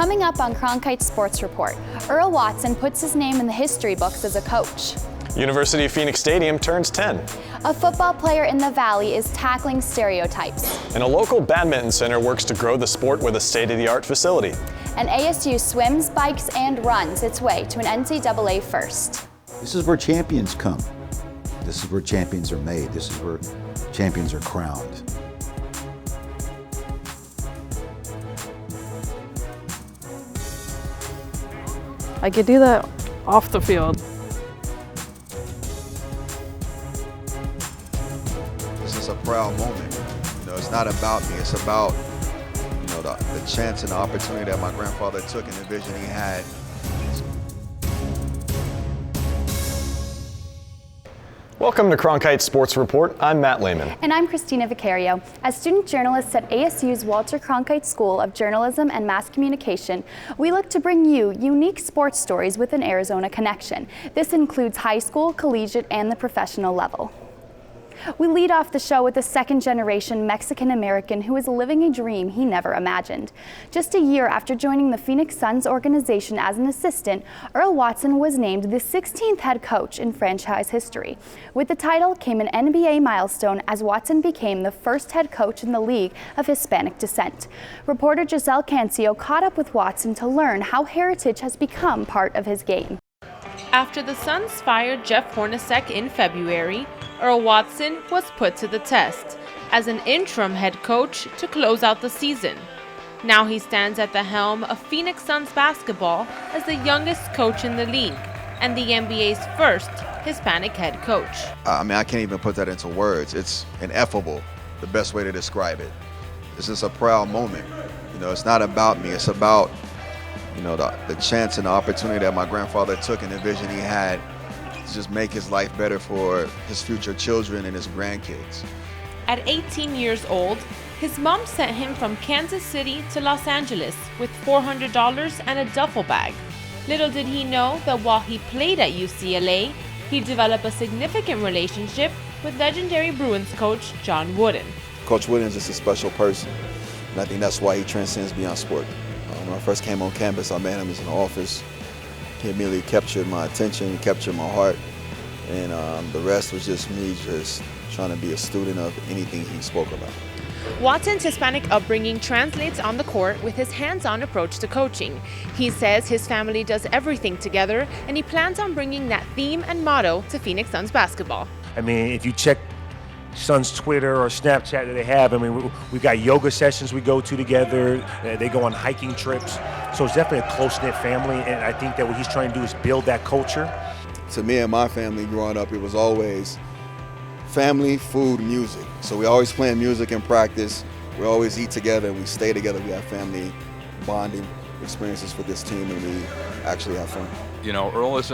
Coming up on Cronkite Sports Report, Earl Watson puts his name in the history books as a coach. University of Phoenix Stadium turns 10. A football player in the Valley is tackling stereotypes. And a local badminton center works to grow the sport with a state-of-the-art facility. And ASU swims, bikes, and runs its way to an NCAA first. This is where champions come. This is where champions are made. This is where champions are crowned. I could do that off the field. This is a proud moment. It's not about me. It's about, the chance and the opportunity that my grandfather took and the vision he had. Welcome to Cronkite Sports Report. I'm Matt Lehman. And I'm Christina Vicario. As student journalists at ASU's Walter Cronkite School of Journalism and Mass Communication, we look to bring you unique sports stories with an Arizona connection. This includes high school, collegiate, and the professional level. We lead off the show with a second-generation Mexican-American who is living a dream he never imagined. Just a year after joining the Phoenix Suns organization as an assistant, Earl Watson was named the 16th head coach in franchise history. With the title came an NBA milestone as Watson became the first head coach in the league of Hispanic descent. Reporter Giselle Cancio caught up with Watson to learn how heritage has become part of his game. After the Suns fired Jeff Hornacek in February, Earl Watson was put to the test as an interim head coach to close out the season. Now he stands at the helm of Phoenix Suns basketball as the youngest coach in the league and the NBA's first Hispanic head coach. I can't even put that into words. It's ineffable, the best way to describe it. This is a proud moment. It's not about me. It's about, the chance and the opportunity that my grandfather took and the vision he had to just make his life better for his future children and his grandkids. At 18 years old, his mom sent him from Kansas City to Los Angeles with $400 and a duffel bag. Little did he know that while he played at UCLA, he developed a significant relationship with legendary Bruins coach John Wooden. Coach Wooden is just a special person, and I think that's why he transcends beyond sport. When I first came on campus, I met him in the office. He immediately captured my attention, captured my heart, and the rest was just me just trying to be a student of anything he spoke about. Watson's Hispanic upbringing translates on the court with his hands-on approach to coaching. He says his family does everything together, and he plans on bringing that theme and motto to Phoenix Suns basketball. If you check Suns Twitter or Snapchat that they have, we got yoga sessions we go to together. They go on hiking trips. So it's definitely a close-knit family, and I think that what he's trying to do is build that culture. To me and my family growing up, it was always family, food, music. So we always playing music in practice. We always eat together and we stay together. We have family bonding experiences with this team, and we actually have fun. Earl is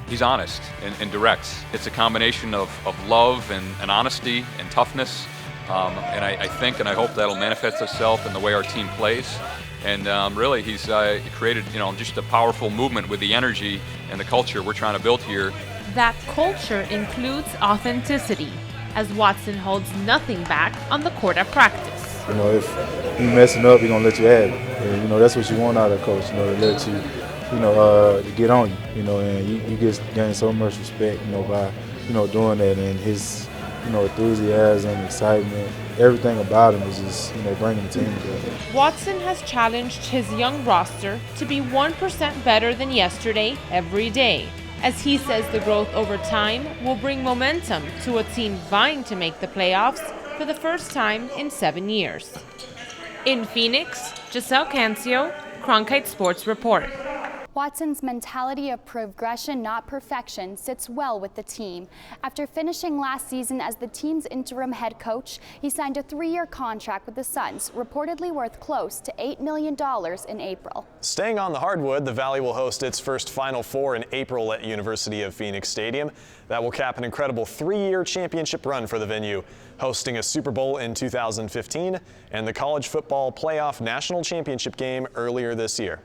he's honest and direct. It's a combination of love and honesty and toughness, and I think and I hope that'll manifest itself in the way our team plays. And really, he's created just a powerful movement with the energy and the culture we're trying to build here. That culture includes authenticity, as Watson holds nothing back on the court at practice. If you messing up, he's gonna let you have it. And, that's what you want out of a coach. To let you, to get on you. And you just gain so much respect, by, doing that. And his, enthusiasm, excitement, everything about him is just, bringing the team together. Watson has challenged his young roster to be 1% better than yesterday every day, as he says the growth over time will bring momentum to a team vying to make the playoffs for the first time in 7 years. In Phoenix, Giselle Cancio, Cronkite Sports Report. Watson's mentality of progression, not perfection, sits well with the team. After finishing last season as the team's interim head coach, he signed a 3-year contract with the Suns, reportedly worth close to $8 million in April. Staying on the hardwood, the Valley will host its first Final Four in April at University of Phoenix Stadium. That will cap an incredible 3-year championship run for the venue, hosting a Super Bowl in 2015 and the College Football Playoff National Championship game earlier this year.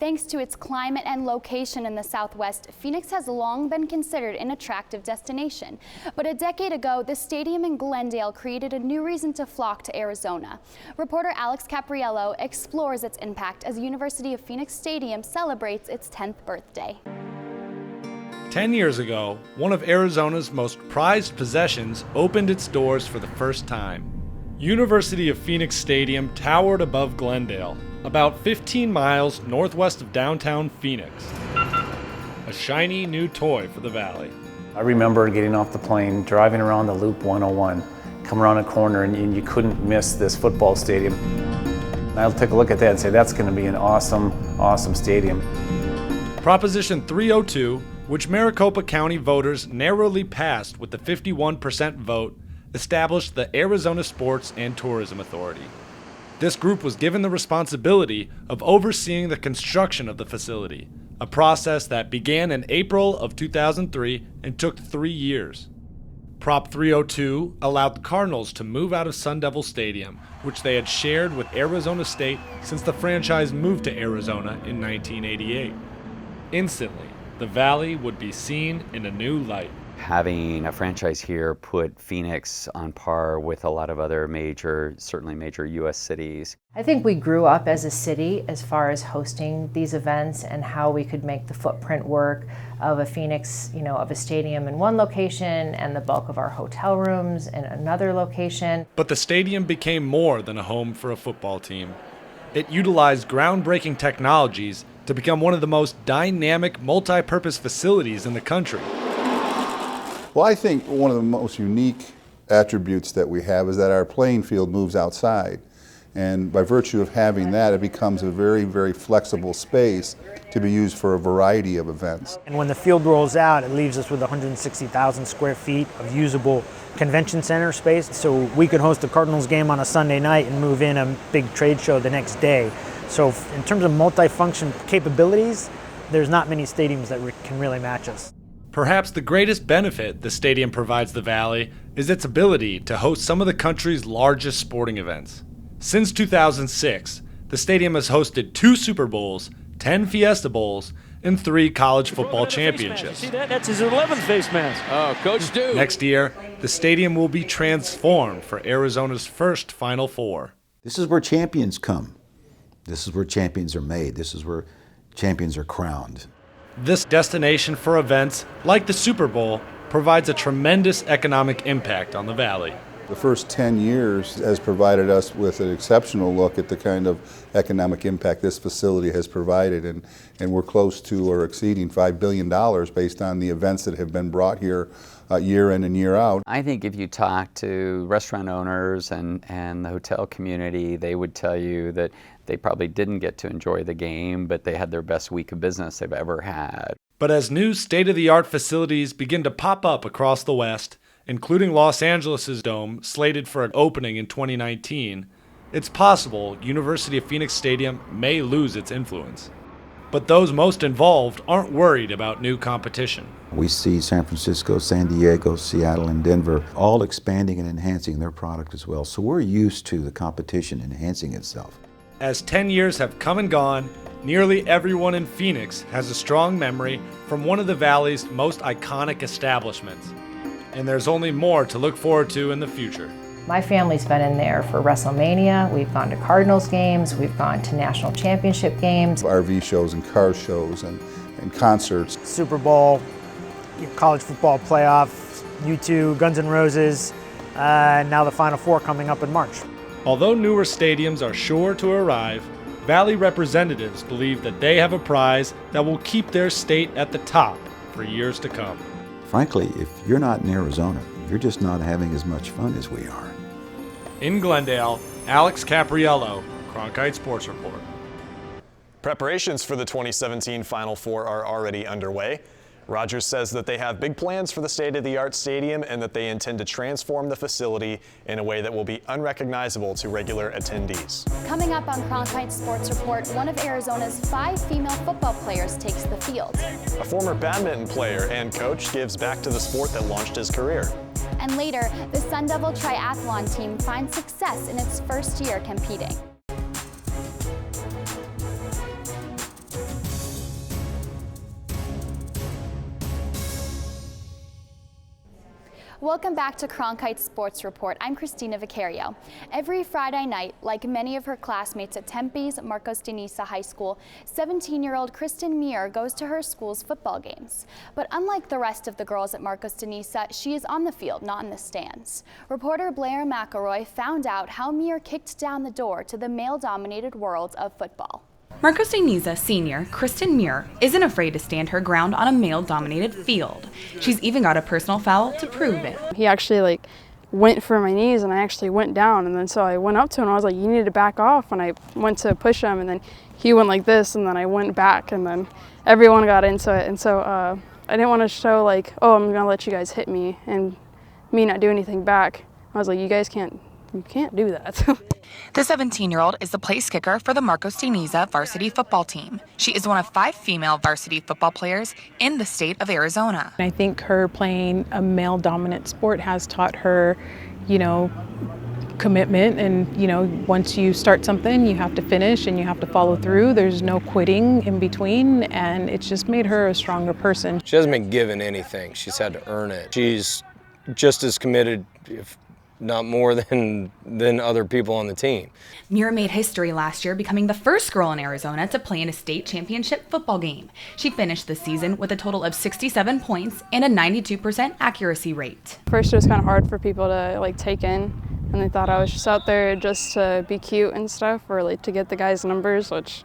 Thanks to its climate and location in the Southwest, Phoenix has long been considered an attractive destination. But a decade ago, the stadium in Glendale created a new reason to flock to Arizona. Reporter Alex Capiello explores its impact as University of Phoenix Stadium celebrates its 10th birthday. 10 years ago, one of Arizona's most prized possessions opened its doors for the first time. University of Phoenix Stadium towered above Glendale, about 15 miles northwest of downtown Phoenix. A shiny new toy for the Valley. I remember getting off the plane, driving around the Loop 101, come around a corner and you couldn't miss this football stadium. And I'll take a look at that and say, that's going to be an awesome, awesome stadium. Proposition 302, which Maricopa County voters narrowly passed with the 51% vote, established the Arizona Sports and Tourism Authority. This group was given the responsibility of overseeing the construction of the facility, a process that began in April of 2003 and took 3 years. Prop 302 allowed the Cardinals to move out of Sun Devil Stadium, which they had shared with Arizona State since the franchise moved to Arizona in 1988. Instantly, the Valley would be seen in a new light. Having a franchise here put Phoenix on par with a lot of other certainly major U.S. cities. I think we grew up as a city as far as hosting these events and how we could make the footprint work of a Phoenix, of a stadium in one location and the bulk of our hotel rooms in another location. But the stadium became more than a home for a football team. It utilized groundbreaking technologies to become one of the most dynamic multi-purpose facilities in the country. Well, I think one of the most unique attributes that we have is that our playing field moves outside. And by virtue of having that, it becomes a very, very flexible space to be used for a variety of events. And when the field rolls out, it leaves us with 160,000 square feet of usable convention center space. So we could host a Cardinals game on a Sunday night and move in a big trade show the next day. So in terms of multifunction capabilities, there's not many stadiums that can really match us. Perhaps the greatest benefit the stadium provides the Valley is its ability to host some of the country's largest sporting events. Since 2006, the stadium has hosted 2 Super Bowls, 10 Fiesta Bowls, and 3 college football championships. See that? That's his 11th face mask. Oh, Coach Duke. Next year, the stadium will be transformed for Arizona's first Final Four. This is where champions come. This is where champions are made. This is where champions are crowned. This destination for events, like the Super Bowl, provides a tremendous economic impact on the Valley. The first 10 years has provided us with an exceptional look at the kind of economic impact this facility has provided, and we're close to or exceeding $5 billion based on the events that have been brought here year in and year out. I think if you talk to restaurant owners and the hotel community, they would tell you that they probably didn't get to enjoy the game, but they had their best week of business they've ever had. But as new state-of-the-art facilities begin to pop up across the West, including Los Angeles' Dome, slated for an opening in 2019, it's possible University of Phoenix Stadium may lose its influence. But those most involved aren't worried about new competition. We see San Francisco, San Diego, Seattle, and Denver all expanding and enhancing their product as well. So we're used to the competition enhancing itself. As 10 years have come and gone, nearly everyone in Phoenix has a strong memory from one of the Valley's most iconic establishments. And there's only more to look forward to in the future. My family's been in there for WrestleMania. We've gone to Cardinals games. We've gone to national championship games. RV shows and car shows and concerts. Super Bowl, college football playoffs, U2, Guns N' Roses, and now the Final Four coming up in March. Although newer stadiums are sure to arrive, Valley representatives believe that they have a prize that will keep their state at the top for years to come. Frankly, if you're not in Arizona, you're just not having as much fun as we are. In Glendale, Alex Capiello, Cronkite Sports Report. Preparations for the 2017 Final Four are already underway. Rogers says that they have big plans for the state-of-the-art stadium and that they intend to transform the facility in a way that will be unrecognizable to regular attendees. Coming up on Cronkite Sports Report, one of Arizona's 5 female football players takes the field. A former badminton player and coach gives back to the sport that launched his career. And later, the Sun Devil Triathlon team finds success in its first year competing. Welcome back to Cronkite Sports Report. I'm Christina Vicario. Every Friday night, like many of her classmates at Tempe's Marcos de Niza High School, 17-year-old Kristen Muir goes to her school's football games. But unlike the rest of the girls at Marcos de Niza, she is on the field, not in the stands. Reporter Blair McElroy found out how Muir kicked down the door to the male-dominated world of football. Marcos de Niza senior Kristen Muir isn't afraid to stand her ground on a male-dominated field. She's even got a personal foul to prove it. He actually went for my knees and I actually went down, and then so I went up to him and I was like, you need to back off, and I went to push him and then he went like this and then I went back and then everyone got into it, and so I didn't want to show oh, I'm gonna let you guys hit me and me not do anything back. I was like, you can't do that. The 17-year-old is the place kicker for the Marcos de Niza varsity football team. She is one of 5 female varsity football players in the state of Arizona. I think her playing a male-dominant sport has taught her, commitment, and, once you start something, you have to finish and you have to follow through. There's no quitting in between, and it's just made her a stronger person. She hasn't been given anything. She's had to earn it. She's just as committed, if not more, than other people on the team. Muir made history last year, becoming the first girl in Arizona to play in a state championship football game. She finished the season with a total of 67 points and a 92% accuracy rate. First, it was kind of hard for people to take in, and they thought I was just out there just to be cute and stuff, or to get the guys' numbers, which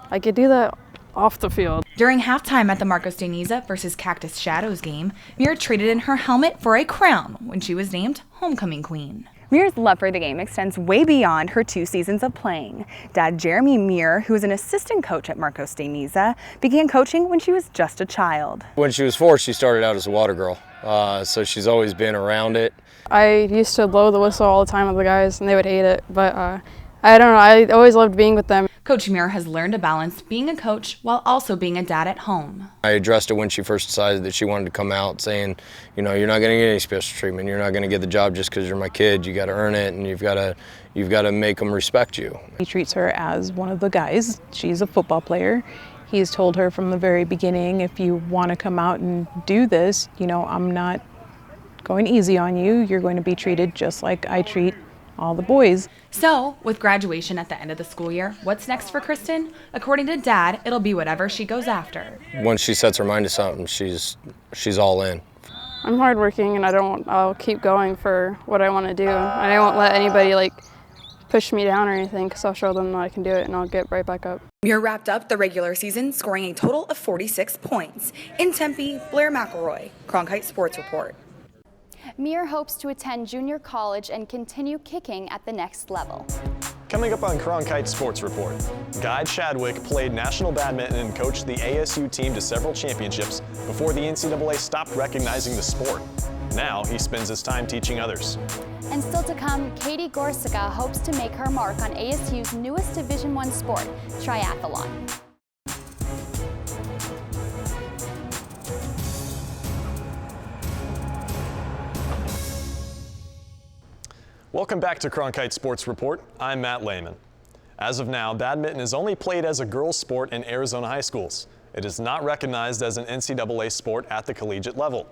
I could do that off the field. During halftime at the Marcos de Niza versus Cactus Shadows game, Muir traded in her helmet for a crown when she was named homecoming queen. Muir's love for the game extends way beyond her 2 seasons of playing. Dad Jeremy Muir, who is an assistant coach at Marcos de Niza, began coaching when she was just a child. When she was 4, she started out as a water girl, so she's always been around it. I used to blow the whistle all the time with the guys, and they would hate it, but I don't know, I always loved being with them. Coach Muir has learned to balance being a coach while also being a dad at home. I addressed it when she first decided that she wanted to come out, saying, you're not going to get any special treatment. You're not going to get the job just because you're my kid. You got to earn it, and you've got to make them respect you. He treats her as one of the guys. She's a football player. He's told her from the very beginning, if you want to come out and do this, I'm not going easy on you. You're going to be treated just like I treat all the boys. So, with graduation at the end of the school year, what's next for Kristen? According to Dad, it'll be whatever she goes after. Once she sets her mind to something, she's all in. I'm hardworking, and I'll keep going for what I want to do. I won't let anybody push me down or anything, because I'll show them that I can do it and I'll get right back up. Muir wrapped up the regular season scoring a total of 46 points. In Tempe, Blair McElroy, Cronkite Sports Report. Muir hopes to attend junior college and continue kicking at the next level. Coming up on Cronkite Sports Report, Guy Chadwick played national badminton and coached the ASU team to several championships before the NCAA stopped recognizing the sport. Now he spends his time teaching others. And still to come, Katie Gorsica hopes to make her mark on ASU's newest Division I sport, triathlon. Welcome back to Cronkite Sports Report. I'm Matt Lehman. As of now, badminton is only played as a girls' sport in Arizona high schools. It is not recognized as an NCAA sport at the collegiate level.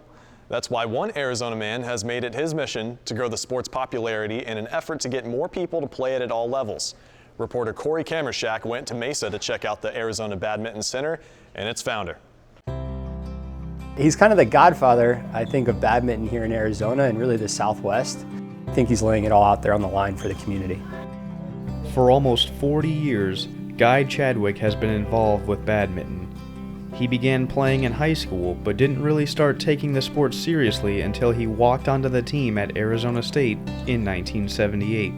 That's why one Arizona man has made it his mission to grow the sport's popularity in an effort to get more people to play it at all levels. Reporter Corey Kamershak went to Mesa to check out the Arizona Badminton Center and its founder. He's kind of the godfather, I think, of badminton here in Arizona and really the Southwest. I think he's laying it all out there on the line for the community. For almost 40 years, Guy Chadwick has been involved with badminton. He began playing in high school, but didn't really start taking the sport seriously until he walked onto the team at Arizona State in 1978.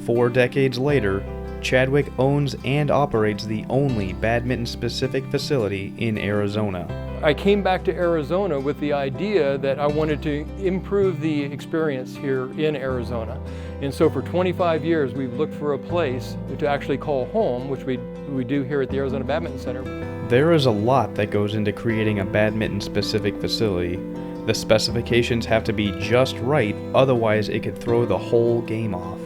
4 decades later, Chadwick owns and operates the only badminton-specific facility in Arizona. I came back to Arizona with the idea that I wanted to improve the experience here in Arizona. And so for 25 years, we've looked for a place to actually call home, which we do here at the Arizona Badminton Center. There is a lot that goes into creating a badminton-specific facility. The specifications have to be just right, otherwise it could throw the whole game off.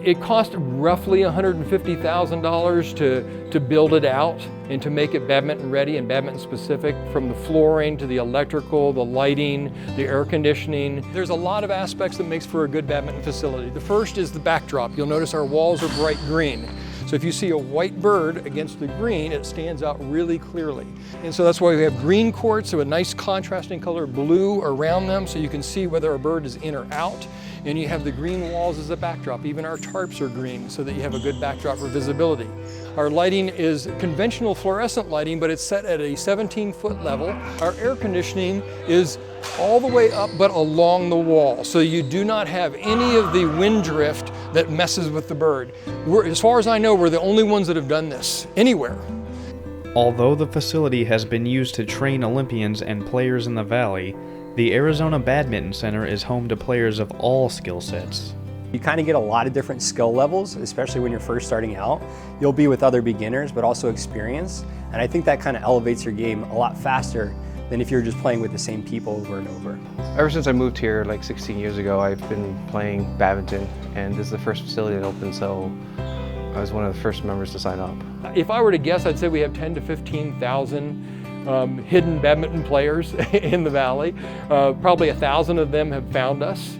It cost roughly $150,000 to build it out. and to make it badminton ready and badminton specific, from the flooring to the electrical, the lighting, the air conditioning. There's a lot of aspects that makes for a good badminton facility. The first is the backdrop. You'll notice our walls are bright green. So if you see a white bird against the green, it stands out really clearly. And so that's why we have green courts, so a nice contrasting color blue around them so you can see whether a bird is in or out. And you have the green walls as a backdrop. Even our tarps are green so that you have a good backdrop for visibility. Our lighting is conventional fluorescent lighting, but it's set at a 17-foot level. Our air conditioning is all the way up but along the wall, so you do not have any of the wind drift that messes with the bird. As far as I know, we're the only ones that have done this anywhere. Although the facility has been used to train Olympians and players in the Valley, the Arizona Badminton Center is home to players of all skill sets. You kind of get a lot of different skill levels, especially when you're first starting out. You'll be with other beginners, but also experienced, and I think that kind of elevates your game a lot faster than if you're just playing with the same people over and over. Ever since I moved here like 16 years ago, I've been playing badminton, and this is the first facility that opened, so I was one of the first members to sign up. If I were to guess, I'd say we have 10 to 15,000 hidden badminton players in the Valley. Probably 1,000 of them have found us.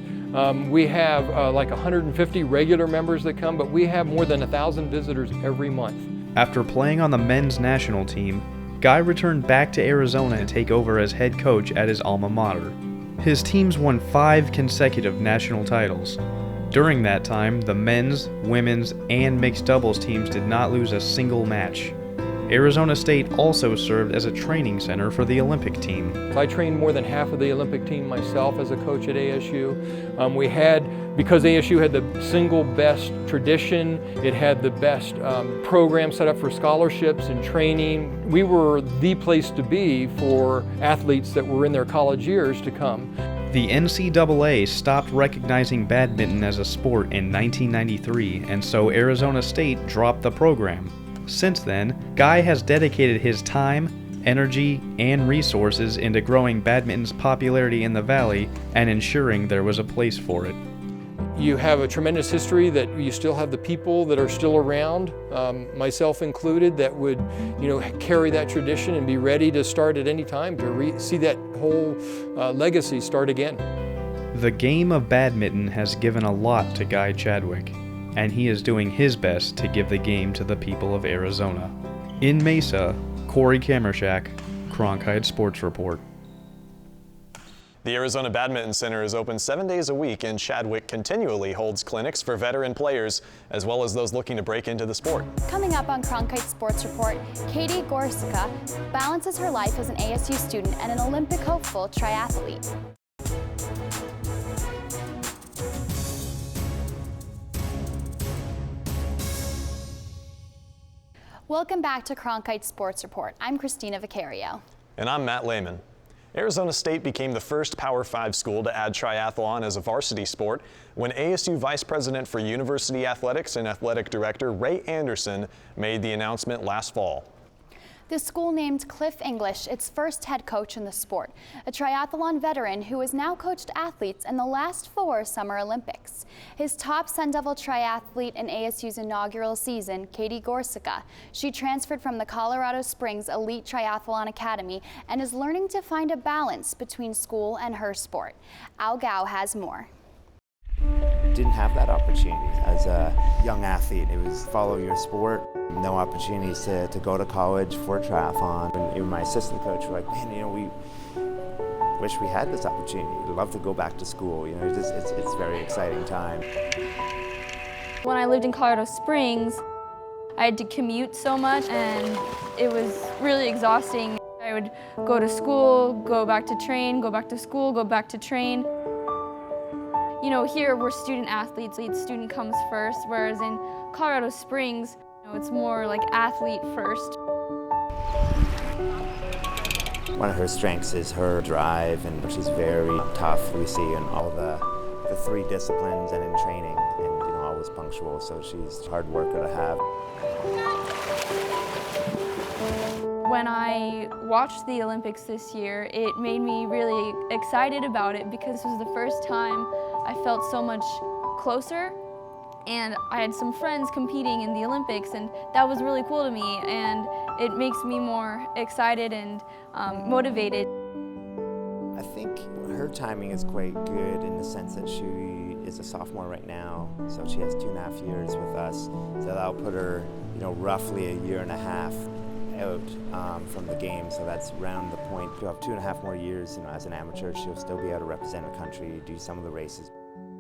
We have like 150 regular members that come, but we have more than 1,000 visitors every month. After playing on the men's national team, Guy returned back to Arizona to take over as head coach at his alma mater. His teams won 5 consecutive national titles. During that time, the men's, women's, and mixed doubles teams did not lose a single match. Arizona State also served as a training center for the Olympic team. I trained more than half of the Olympic team myself as a coach at ASU. Because ASU had the single best tradition, it had the best program set up for scholarships and training. We were the place to be for athletes that were in their college years to come. The NCAA stopped recognizing badminton as a sport in 1993, and so Arizona State dropped the program. Since then, Guy has dedicated his time, energy, and resources into growing badminton's popularity in the Valley and ensuring there was a place for it. You have a tremendous history that you still have the people that are still around, myself included, that would carry that tradition and be ready to start at any time to see that whole legacy start again. The game of badminton has given a lot to Guy Chadwick, and he is doing his best to give the game to the people of Arizona. In Mesa, Corey Kamershak, Cronkite Sports Report. The Arizona Badminton Center is open 7 days a week, and Chadwick continually holds clinics for veteran players as well as those looking to break into the sport. Coming up on Cronkite Sports Report, Katie Gorsica balances her life as an ASU student and an Olympic hopeful triathlete. Welcome back to Cronkite Sports Report. I'm Christina Vicario. And I'm Matt Lehman. Arizona State became the first Power 5 school to add triathlon as a varsity sport when ASU Vice President for University Athletics and Athletic Director Ray Anderson made the announcement last fall. The school named Cliff English its first head coach in the sport, a triathlon veteran who has now coached athletes in the last 4 Summer Olympics. His top Sun Devil triathlete in ASU's inaugural season, Katie Gorsica. She transferred from the Colorado Springs Elite Triathlon Academy and is learning to find a balance between school and her sport. Al Gao has more. Didn't have that opportunity as a young athlete. It was follow your sport. No opportunities to go to college for triathlon. And even my assistant coach were like, man, we wish we had this opportunity. We'd love to go back to school. It's a very exciting time. When I lived in Colorado Springs, I had to commute so much and it was really exhausting. I would go to school, go back to train, go back to school, go back to train. Here we're student athletes, each student comes first, whereas in Colorado Springs, it's more like athlete first. One of her strengths is her drive, and she's very tough. We see in all the 3 disciplines and in training, and always punctual, so she's a hard worker to have. When I watched the Olympics this year, it made me really excited about it because this was the first time I felt so much closer, and I had some friends competing in the Olympics, and that was really cool to me, and it makes me more excited and motivated. I think her timing is quite good in the sense that she is a sophomore right now, so she has 2.5 years with us. So that'll put her, roughly a year and a half out from the game. So that's round the point. She'll have 2.5 more years, as an amateur. She'll still be able to represent the country, do some of the races.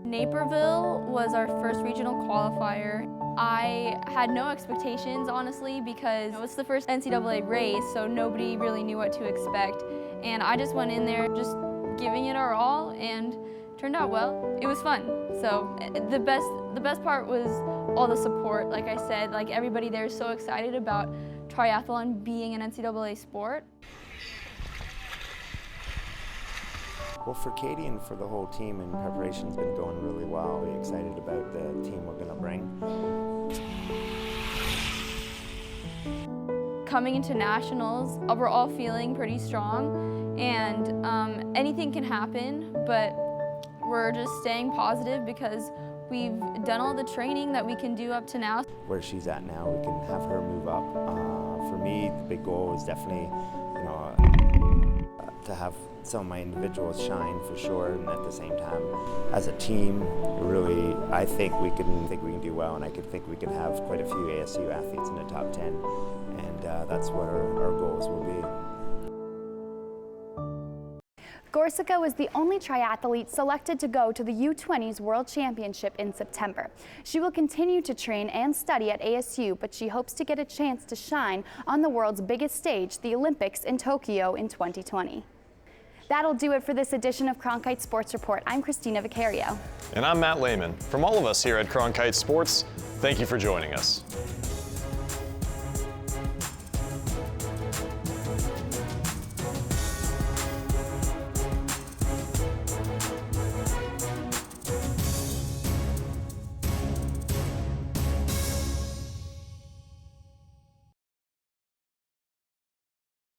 Naperville was our first regional qualifier. I had no expectations, honestly, because it's the first NCAA race, so nobody really knew what to expect. And I just went in there just giving it our all, and turned out well. It was fun. So the best part was all the support. Like I said, like everybody there is so excited about triathlon being an NCAA sport. Well, for Katie and for the whole team, and preparation's been going really well. We're excited about the team we're going to bring. Coming into nationals, we're all feeling pretty strong, and anything can happen, but we're just staying positive because we've done all the training that we can do up to now. Where she's at now, we can have her move up. For me, the big goal is definitely, to have some of my individuals shine for sure, and at the same time, as a team, really, I think we can do well, and I think we can have quite a few ASU athletes in the top 10, and that's what our goals will be. Gorsica was the only triathlete selected to go to the U20's World Championship in September. She will continue to train and study at ASU, but she hopes to get a chance to shine on the world's biggest stage, the Olympics in Tokyo in 2020. That'll do it for this edition of Cronkite Sports Report. I'm Christina Vicario. And I'm Matt Lehman. From all of us here at Cronkite Sports, thank you for joining us.